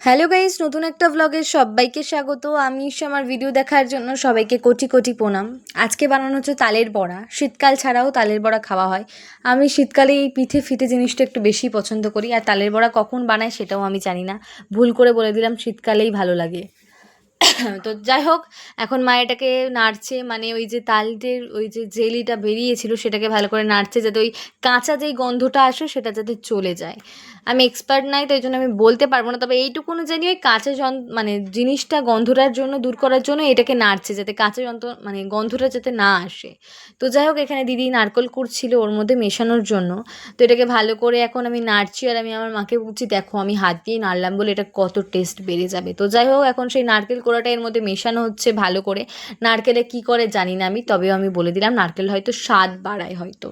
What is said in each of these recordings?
Hello guys, নতুন একটা ব্লগে সবাইকে স্বাগত। আমি এসে আমার ভিডিও দেখার জন্য সবাইকে কোটি কোটি প্রণাম। আজকে বানানো হচ্ছে তালের বড়া। শীতকাল ছাড়াও তালের বড়া খাওয়া হয়। আমি শীতকালে এই পিঠে ফিটে জিনিসটা একটু বেশি পছন্দ করি, আর তালের বড়া কখন বানায় সেটাও আমি জানি না। ভুল করে বলে দিলাম শীতকালেই ভালো লাগে। তো যাই হোক, এখন মা এটাকে নাড়ছে, মানে ওই যে তালটের ওই যে জেলিটা বেরিয়েছিল সেটাকে ভালো করে নাড়ছে, যাতে ওই কাঁচা যেই গন্ধটা আসে সেটা যাতে চলে যায়। আমি এক্সপার্ট নাই, তাই জন্য আমি বলতে পারবো না, তবে এইটুকুনো জানি ওই কাঁচা মানে জিনিসটা গন্ধটার জন্য দূর করার জন্য এটাকে নাড়ছে, যাতে কাঁচা মানে গন্ধটা যাতে না আসে। তো যাই হোক, এখানে দিদি নারকেল কুড়ছিল ওর মধ্যে মেশানোর জন্য। তো এটাকে ভালো করে এখন আমি নাড়ছি, আর আমি আমার মাকে বলছি, দেখো আমি হাত দিয়ে নাড়লাম বলে এটা কত টেস্ট বেড়ে যাবে। তো যাই হোক, এখন সেই নারকেল কোড়াটা এর মধ্যে মেশানো হচ্ছে ভালো করে। নারকেলে কি করে জানি না আমি, তবেও আমি বলে দিলাম নারকেল হয়তো স্বাদ বাড়ায় হয়তো।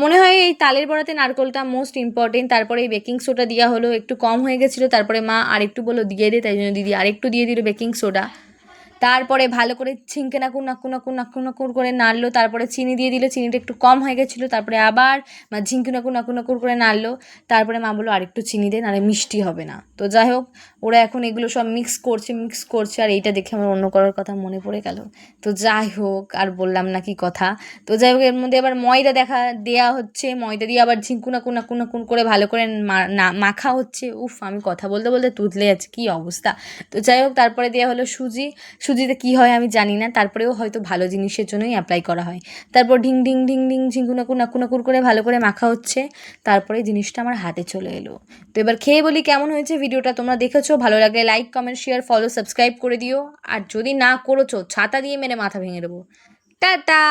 মনে হয় এই তালের বড়াতে নারকেলটা মোস্ট ইম্পর্টেন্ট। তারপরে এই বেকিং সোডা দেওয়া হলো, একটু কম হয়ে গেছিলো, তারপরে মা আরেকটু বললো দিয়ে দে, তাই জন্য দিদি আরেকটু দিয়ে দিল বেকিং সোডা। তারপরে ভালো করে ছিনকে নাকুর নাকুর নাকুর নাকুর নাকুর করে নাড়লো, তারপরে চিনি দিয়ে দিল, চিনিটা একটু কম হয়ে গেছিলো, তারপরে আবার মা ঝিঙ্কু নাকুর নাকুর নাকুর করে নাড়লো। তারপরে মা বললো আরেকটু চিনি দে, নাহলে মিষ্টি হবে না। তো যাই হোক, ওরা এখন এগুলো সব মিক্স করছে, আর এইটা দেখে আমার অন্য করার কথা মনে পড়ে গেল। তো যাই হোক, আর বললাম না কি কথা। তো যাই হোক, এর মধ্যে আবার ময়দা দেয়া হচ্ছে, ময়দা দিয়ে আবার ঝিঙ্কু নাকুর নাকুর নাকুর করে ভালো করে মাখা হচ্ছে। উফ, আমি কথা বলতে বলতে তুতলে যাচ্ছে, কী অবস্থা। তো যাই হোক, তারপরে দেওয়া হলো সুজিতে কী হয় আমি জানি না, তারপরেও হয়তো ভালো জিনিসের জন্যই অ্যাপ্লাই করা হয়। তারপর ঢিং ঢিং ঢিং ঢিং ঝিঙ্কু নাকুর নাকুর নাকুর করে ভালো করে মাখা হচ্ছে। তারপরে জিনিসটা আমার হাতে চলে এলো। তো এবার খেয়ে বলি কেমন হয়েছে। ভিডিওটা তোমরা দেখেছো, ভালো লাগলে like comment share follow subscribe করে দিও, আর যদি না করেছো ছাতা দিয়ে মেরে মাথা ভেঙে দেবো। টাটা।